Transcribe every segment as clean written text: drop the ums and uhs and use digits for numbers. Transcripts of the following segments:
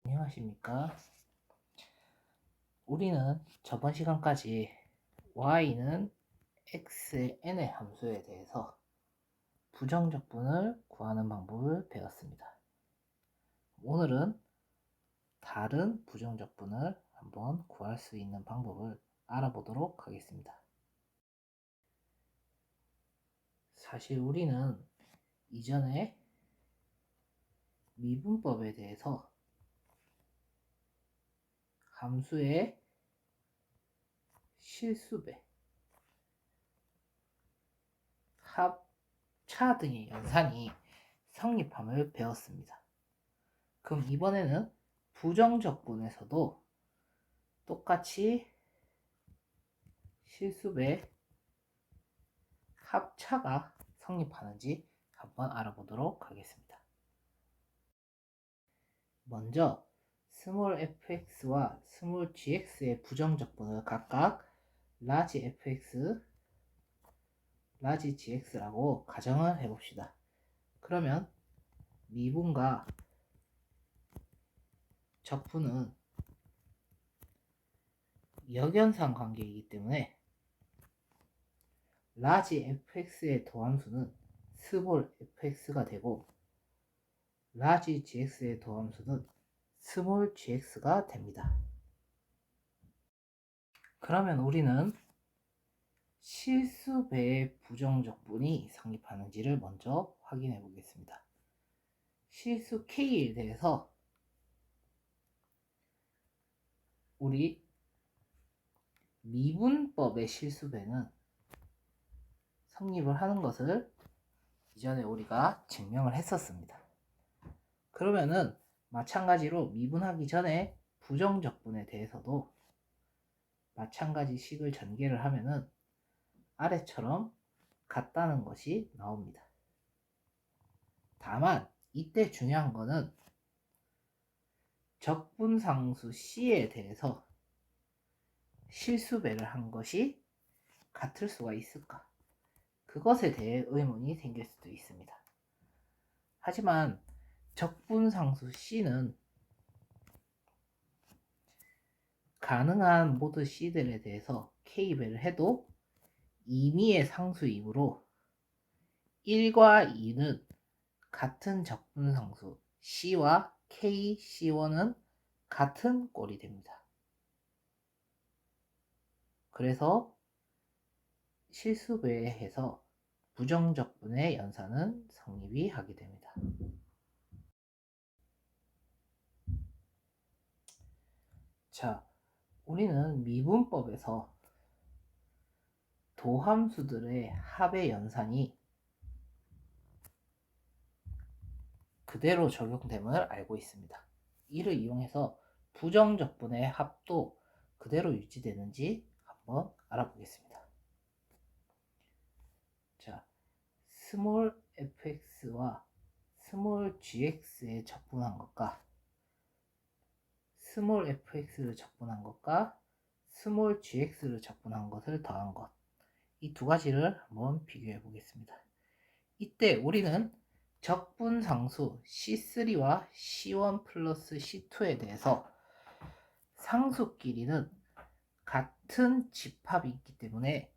안녕하십니까. 우리는 저번 시간까지 y는 x의 n의 함수에 대해서 부정적분을 구하는 방법을 배웠습니다. 오늘은 다른 부정적분을 한번 구할 수 있는 방법을 알아보도록 하겠습니다. 사실 우리는 이전에 미분법에 대해서 함수의 실수배, 합차 등의 연산이 성립함을 배웠습니다. 그럼 이번에는 부정적분에서도 똑같이 실수배 합차가 성립하는지 한번 알아보도록 하겠습니다. 먼저 스몰 fx와 스몰 gx의 부정적분을 각각 라지 fx, 라지 gx라고 가정을 해봅시다. 그러면 미분과 적분은 역연상 관계이기 때문에 라지 fx의 도함수는 스몰 fx가 되고 라지 gx의 도함수는 스몰 gx가 됩니다. 그러면 우리는 실수배의 부정적분이 성립하는지를 먼저 확인해 보겠습니다. 실수 K에 대해서 우리 미분법의 실수배는 성립을 하는 것을 이전에 우리가 증명을 했었습니다. 그러면은 마찬가지로 미분하기 전에 부정적분에 대해서도 마찬가지 식을 전개를 하면은 아래처럼 같다는 것이 나옵니다. 다만 이때 중요한 거는 적분상수 C에 대해서 실수배를 한 것이 같을 수가 있을까? 그것에 대해 의문이 생길 수도 있습니다. 하지만 적분상수 C는 가능한 모든 C들에 대해서 K배를 해도 임의의 상수이므로 1과 2는 같은 적분상수 C와 KC1은 같은 꼴이 됩니다. 그래서 실수배에 해서 부정적분의 연산은 성립이 하게 됩니다. 자, 우리는 미분법에서 도함수들의 합의 연산이 그대로 적용됨을 알고 있습니다. 이를 이용해서 부정적분의 합도 그대로 유지되는지 한번 알아보겠습니다. 자, 스몰 fx와 스몰 gx에 적분한 것과 스몰 fx를 적분한 것과 스몰 gx를 적분한 것을 더한 것, 이 두 가지를 한번 비교해 보겠습니다. 이때 우리는 적분상수 C3와 C1 플러스 C2에 대해서 상수끼리는 같은 집합이 있기 때문에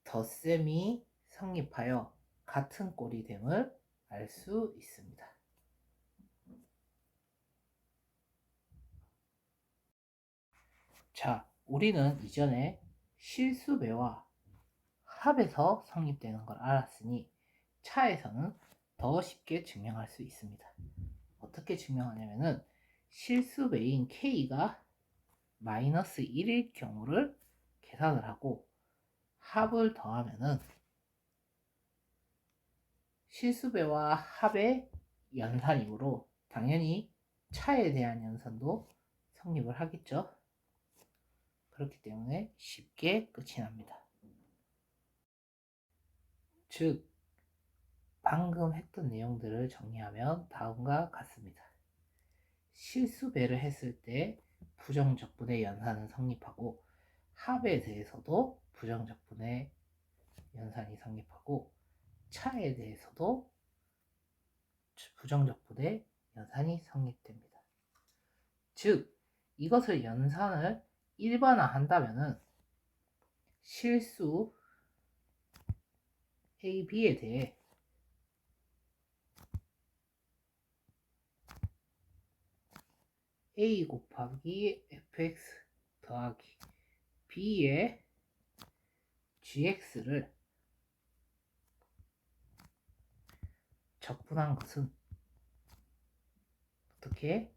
덧셈이 성립하여 같은 꼴이 됨을 알 수 있습니다. 자, 우리는 이전에 실수배와 합에서 성립되는 걸 알았으니 차에서는 더 쉽게 증명할 수 있습니다. 어떻게 증명하냐면은 실수배인 K가 마이너스 1일 경우를 계산을 하고 합을 더하면은 실수배와 합의 연산이므로 당연히 차에 대한 연산도 성립을 하겠죠. 그렇기 때문에 쉽게 끝이 납니다. 즉 방금 했던 내용들을 정리하면 다음과 같습니다. 실수배를 했을 때 부정적분의 연산은 성립하고 합에 대해서도 부정적분의 연산이 성립하고 합차에 대해서도 부정적분의 연산이 성립됩니다. 즉, 이것을 연산을 일반화한다면 실수 A, B에 대해 A 곱하기 fx 더하기 b의 gx를 적분한 것은 어떻게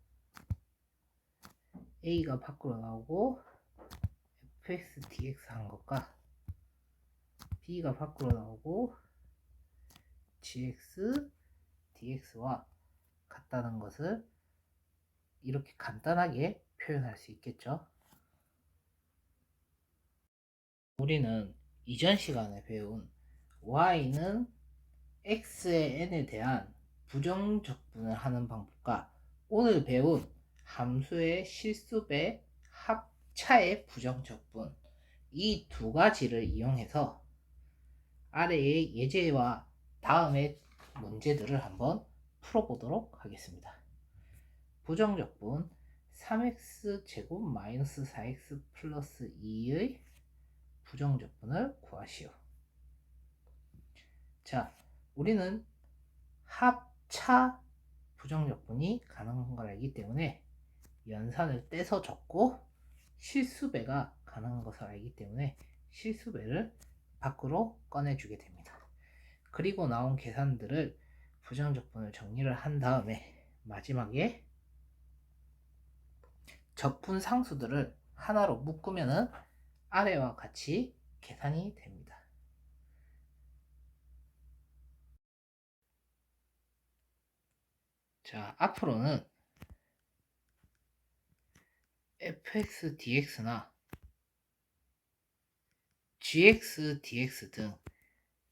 A가 밖으로 나오고 fx dx 한 것과 B가 밖으로 나오고 gx dx와 같다는 것을 이렇게 간단하게 표현할 수 있겠죠. 우리는 이전 시간에 배운 y는 x의 n에 대한 부정적분을 하는 방법과 오늘 배운 함수의 실수배 합차의 부정적분, 이 두 가지를 이용해서 아래의 예제와 다음의 문제들을 한번 풀어보도록 하겠습니다. 부정적분 3x제곱 마이너스 4x 플러스 2의 부정적분을 구하시오. 자, 우리는 합차 부정적분이 가능한 걸 알기 때문에 연산을 떼서 적고 실수배가 가능한 것을 알기 때문에 실수배를 밖으로 꺼내주게 됩니다. 그리고 나온 계산들을 부정적분을 정리를 한 다음에 마지막에 적분 상수들을 하나로 묶으면 아래와 같이 계산이 됩니다. 자, 앞으로는 fx dx나 gx dx 등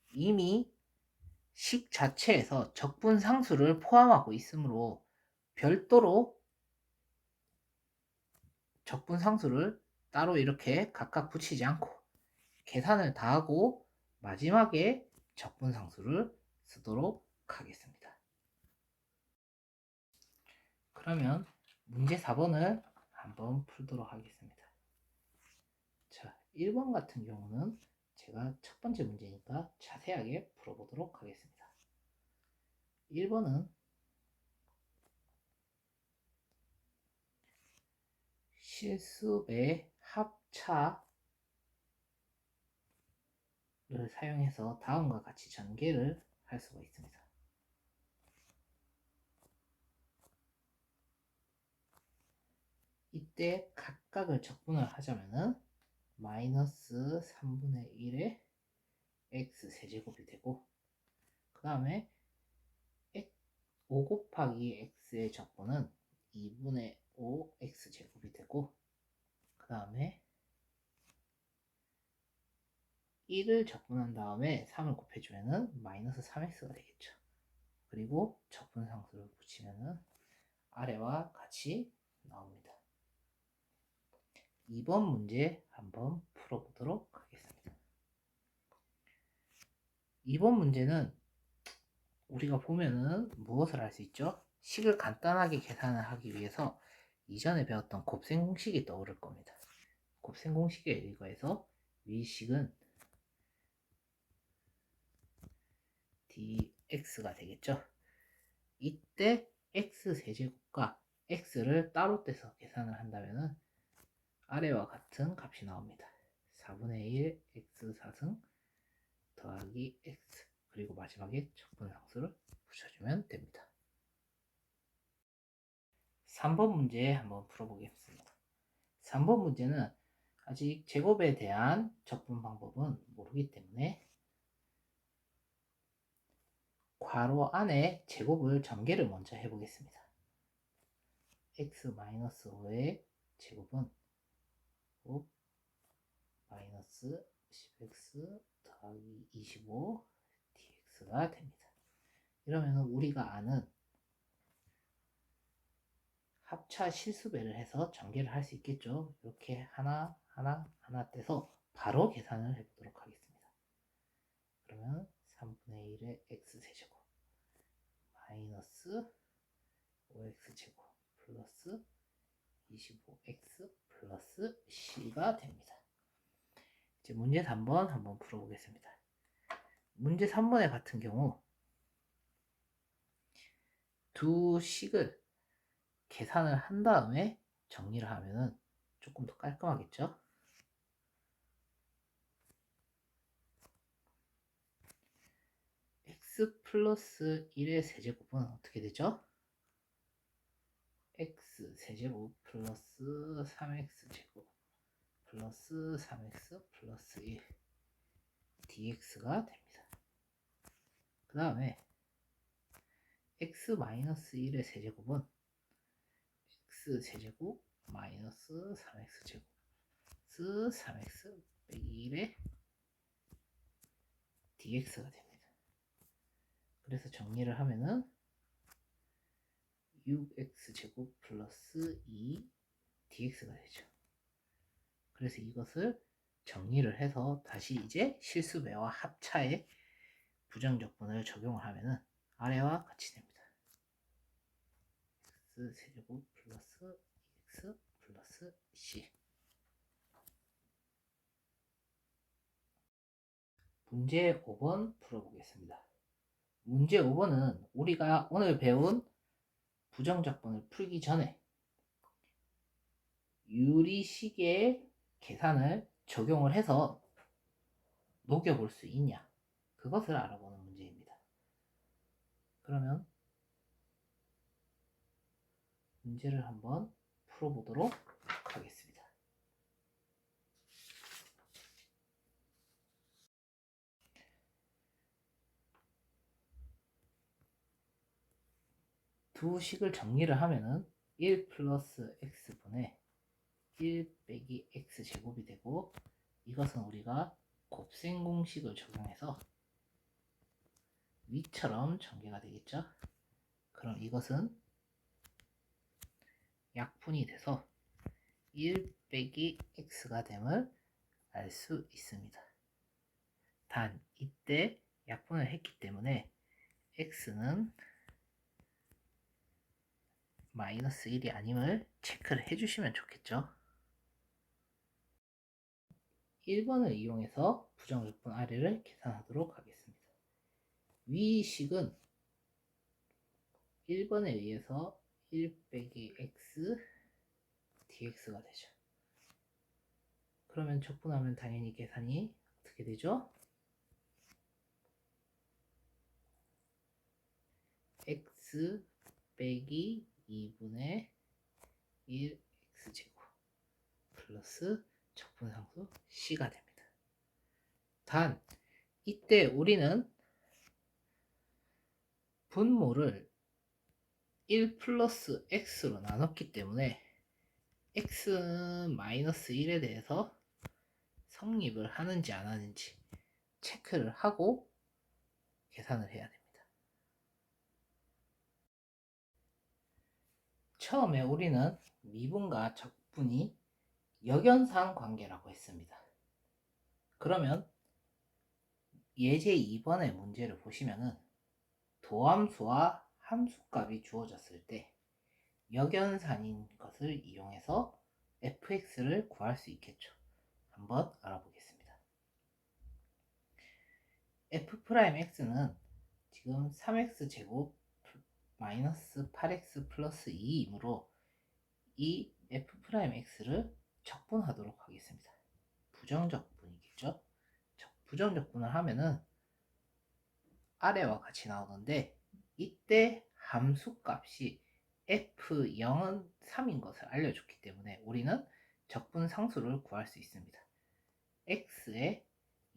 이미 식 자체에서 적분 상수를 포함하고 있으므로 별도로 적분 상수를 따로 이렇게 각각 붙이지 않고 계산을 다 하고 마지막에 적분 상수를 쓰도록 하겠습니다. 그러면 문제 4번을 한번 풀도록 하겠습니다. 자, 1번 같은 경우는 제가 첫 번째 문제니까 자세하게 풀어보도록 하겠습니다. 1번은 실수배 합차를 사용해서 다음과 같이 전개를 할 수가 있습니다. 이때 각각을 적분을 하자면은 마이너스 3분의 1의 x 세제곱이 되고 그 다음에 5 곱하기 x의 적분은 2분의 5 x 제곱이 되고 그 다음에 1을 적분한 다음에 3을 곱해주면 마이너스 3x가 되겠죠. 그리고 적분상수를 붙이면 아래와 같이 나옵니다. 2번 문제 한번 풀어보도록 하겠습니다. 2번 문제는 우리가 보면은 무엇을 할 수 있죠? 식을 간단하게 계산을 하기 위해서 이전에 배웠던 곱셈 공식이 떠오를 겁니다. 곱셈 공식에 의거해서 위식은 dx가 되겠죠. 이때 x세제곱과 x를 따로 떼서 계산을 한다면 아래와 같은 값이 나옵니다. 4분의 1 x 4승 더하기 x 그리고 마지막에 적분상수를 붙여주면 됩니다. 3번 문제 한번 풀어보겠습니다. 3번 문제는 아직 제곱에 대한 적분 방법은 모르기 때문에 괄호 안에 제곱을 전개를 먼저 해보겠습니다. x-5의 제곱은 5 마이너스 10x 더하기 25 dx가 됩니다. 이러면 우리가 아는 합차 실수배를 해서 전개를 할 수 있겠죠. 이렇게 하나 떼서 바로 계산을 해보도록 하겠습니다. 그러면 3분의 1의 x세제곱 마이너스 5x제곱 플러스 25x 플러스 c가 됩니다. 이제 문제 3번 한번 풀어보겠습니다. 문제 3번에 같은 경우 두 식을 계산을 한 다음에 정리를 하면은 조금 더 깔끔하겠죠? x 플러스 1의 세제곱은 어떻게 되죠? x 세제곱 플러스 3x제곱 플러스 3x 플러스 1 dx가 됩니다. 그 다음에 x 마이너스 1의 세제곱은 x 세제곱 마이너스 3x제곱 3x 빼기 1의 dx가 됩니다. 그래서 정리를 하면은 6x제곱 플러스 2 dx가 되죠. 그래서 이것을 정리를 해서 다시 이제 실수배와 합차의 부정적분을 적용을 하면은 아래와 같이 됩니다. x 세제곱 플러스 2x 플러스 c. 문제 5번 풀어보겠습니다. 문제 5번은 우리가 오늘 배운 부정적분을 풀기 전에 유리식의 계산을 적용을 해서 녹여볼 수 있냐, 그것을 알아보는 문제입니다. 그러면 문제를 한번 풀어보도록 하겠습니다. 두 식을 정리를 하면은 1 플러스 x분의 1 빼기 x제곱이 되고, 이것은 우리가 곱셈 공식을 적용해서 위처럼 전개가 되겠죠. 그럼 이것은 약분이 돼서 1 빼기 x가 됨을 알 수 있습니다. 단 이때 약분을 했기 때문에 x는 마이너스 1이 아님을 체크를 해주시면 좋겠죠. 1번을 이용해서 부정적분 아래를 계산하도록 하겠습니다. 위 식은 1번에 의해서 1 빼기 x dx가 되죠. 그러면 적분하면 당연히 계산이 어떻게 되죠? x 빼기 2분의 1 x제곱 플러스 적분상수 c가 됩니다. 단 이때 우리는 분모를 1 플러스 x로 나눴기 때문에 x 마이너스 1에 대해서 성립을 하는지 안 하는지 체크를 하고 계산을 해야 됩니다. 처음에 우리는 미분과 적분이 역연상 관계라고 했습니다. 그러면 예제 2번의 문제를 보시면은 도함수와 함수값이 주어졌을 때 역연산인 것을 이용해서 fx를 구할 수 있겠죠. 한번 알아보겠습니다. f'x는 지금 3x제곱 마이너스 8x 플러스 2이므로 이 f'x를 적분하도록 하겠습니다. 부정적분이겠죠. 부정적분을 하면은 아래와 같이 나오는데, 이때 함수값이 f0은 3인 것을 알려줬기 때문에 우리는 적분상수를 구할 수 있습니다. x에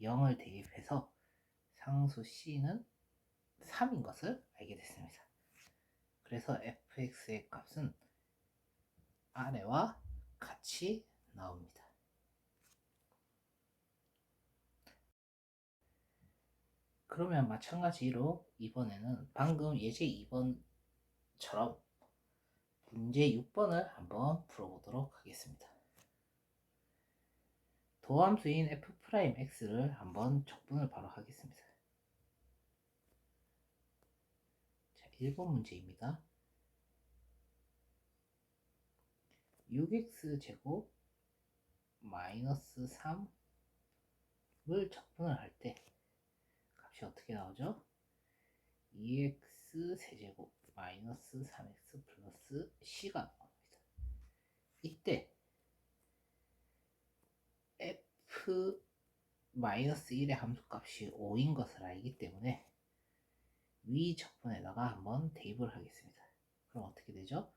0을 대입해서 상수 c는 3인 것을 알게 됐습니다. 그래서 fx의 값은 아래와 같이 나옵니다. 그러면 마찬가지로 이번에는 방금 예제 2번처럼 문제 6번을 한번 풀어보도록 하겠습니다. 도함수인 f'x를 한번 적분을 바로 하겠습니다. 1번 문제입니다. 6x제곱 마이너스 3을 적분을 할 때 값이 어떻게 나오죠? 2x 세제곱 마이너스 3x 플러스 c가 나옵니다. 이때 f 마이너스 1의 함수값이 5인 것을 알기 때문에 위 적분에다가 한번 대입을 하겠습니다. 그럼 어떻게 되죠?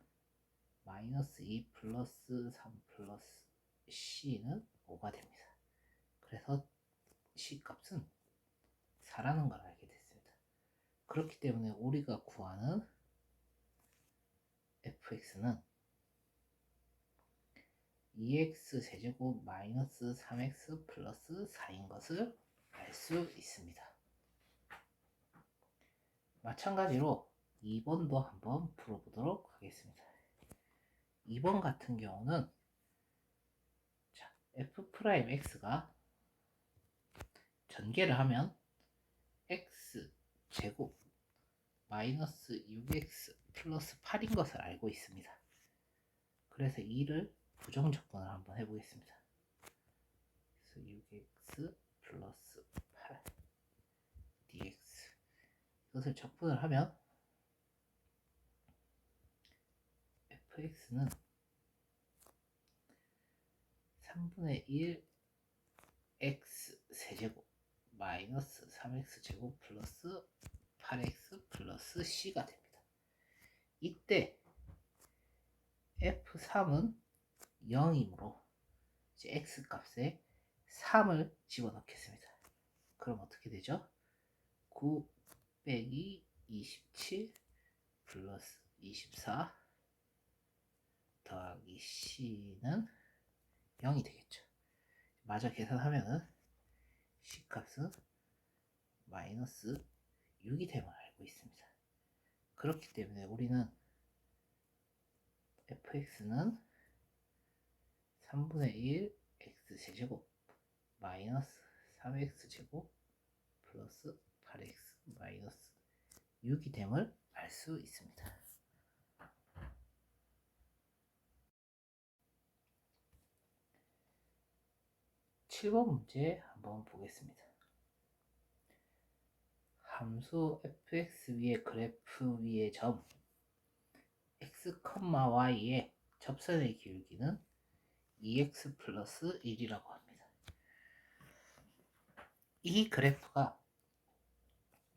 마이너스 2 플러스 3 플러스 c는 5가 됩니다. 그래서 c 값은 4라는 걸 알게 됐습니다. 그렇기 때문에 우리가 구하는 fx는 2x 세제곱 마이너스 3x 플러스 4인 것을 알 수 있습니다. 마찬가지로 2번도 한번 풀어보도록 하겠습니다. 2번 같은 경우는 f'x가 전개를 하면 x 제곱 마이너스 6x 플러스 8인 것을 알고 있습니다. 그래서 2를 부정적분을 한번 해보겠습니다. 그래서 6x 플러스 8 dx 이것을 적분을 하면 fx는 3분의 1 x 세제곱 마이너스 3x 제곱 플러스 8x 플러스 c가 됩니다. 이때 f3은 0이므로 이제 x 값에 3을 집어넣겠습니다. 그럼 어떻게 되죠? 9 빼기 27 플러스 24 더하기 c는 0이 되겠죠. 마저 계산하면은 c 값은 마이너스 6이 됨을 알고 있습니다. 그렇기 때문에 우리는 fx는 3분의 1 x 세제곱 마이너스 3x 제곱 플러스 8x 마이너스 6이 됨을 알 수 있습니다. (7번) 문제 한번 보겠습니다. 함수 fx 위의 그래프 위의 점 x, y의 접선의 기울기는 2x 플러스 1이라고 합니다. 이 그래프가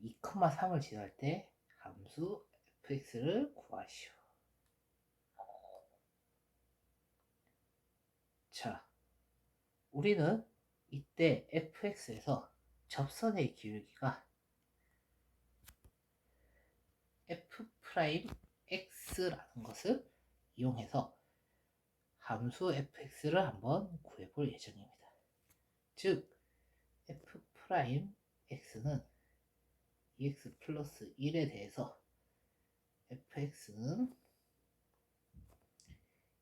2, 3을 지날 때 함수 fx를 구하시오. 자, 우리는 이때 fx에서 접선의 기울기가 f'x라는 것을 이용해서 함수 fx를 한번 구해볼 예정입니다. 즉 f'x는 2x 플러스 1에 대해서 fx는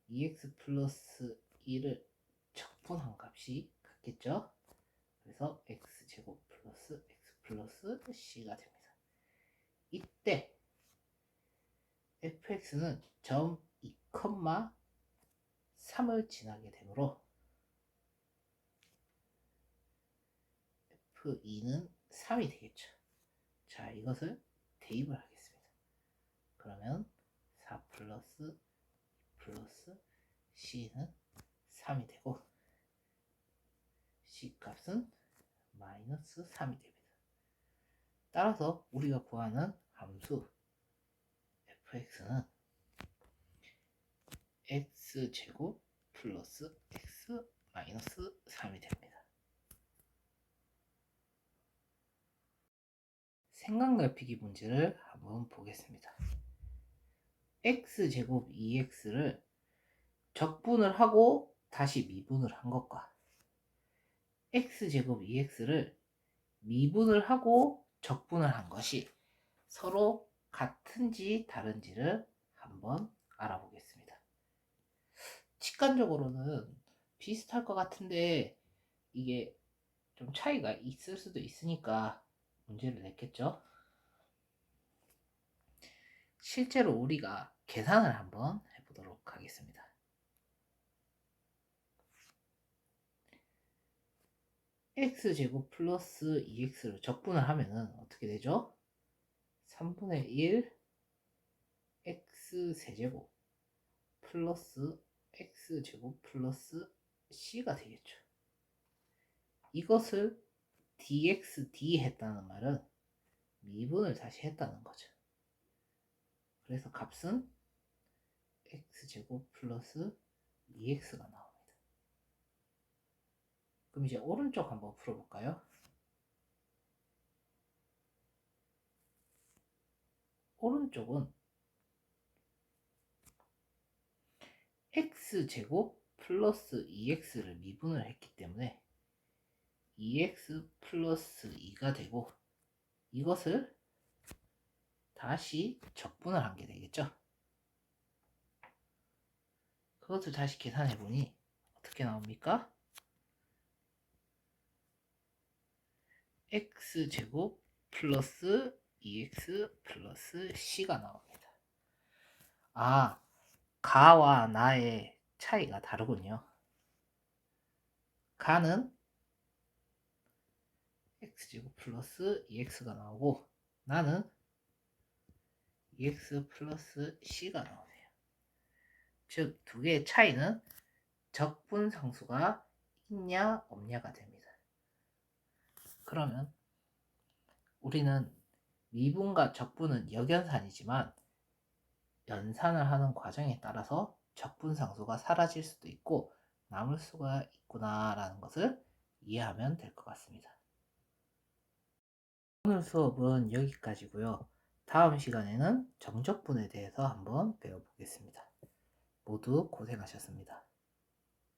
2x 플러스 1을 적분한 값이 같겠죠? 그래서 x제곱 플러스 x 플러스 c가 됩니다. 이때 fx는 점 2, 3을 지나게 되므로 f2는 3이 되겠죠. 자, 이것을 대입을 하겠습니다. 그러면 4 플러스 c는 3이 되고 c 값은 마이너스 3이 됩니다. 따라서 우리가 구하는 함수 fx는 x제곱 플러스 x 마이너스 3이 됩니다. 생각넓히기 문제를 한번 보겠습니다. x제곱 2x를 적분을 하고 다시 미분을 한 것과 x제곱 2x를 미분을 하고 적분을 한 것이 서로 같은지 다른지를 한번 알아보겠습니다. 직관적으로는 비슷할 것 같은데 이게 좀 차이가 있을 수도 있으니까 문제를 냈겠죠. 실제로 우리가 계산을 한번 해보도록 하겠습니다. x제곱 플러스 2x를 적분을 하면은 어떻게 되죠? 3분의 1 x세제곱 플러스 x제곱 플러스 c가 되겠죠. 이것을 dxd 했다는 말은 미분을 다시 했다는 거죠. 그래서 값은 x제곱 플러스 2x가 나옵니다. 그럼 이제 오른쪽 한번 풀어볼까요? 오른쪽은 x제곱 플러스 2x를 미분을 했기 때문에 2x 플러스 2가 되고 이것을 다시 적분을 한 게 되겠죠. 그것을 다시 계산해 보니 어떻게 나옵니까? x제곱 플러스 2x 플러스 c가 나옵니다. 아, 가와 나의 차이가 다르군요. 가는 x제곱 플러스 2x가 나오고 나는 2x 플러스 c가 나오네요. 즉, 두 개의 차이는 적분상수가 있냐 없냐가 됩니다. 그러면 우리는 미분과 적분은 역연산이지만 연산을 하는 과정에 따라서 적분상수가 사라질 수도 있고 남을 수가 있구나라는 것을 이해하면 될 것 같습니다. 오늘 수업은 여기까지고요. 다음 시간에는 정적분에 대해서 한번 배워보겠습니다. 모두 고생하셨습니다.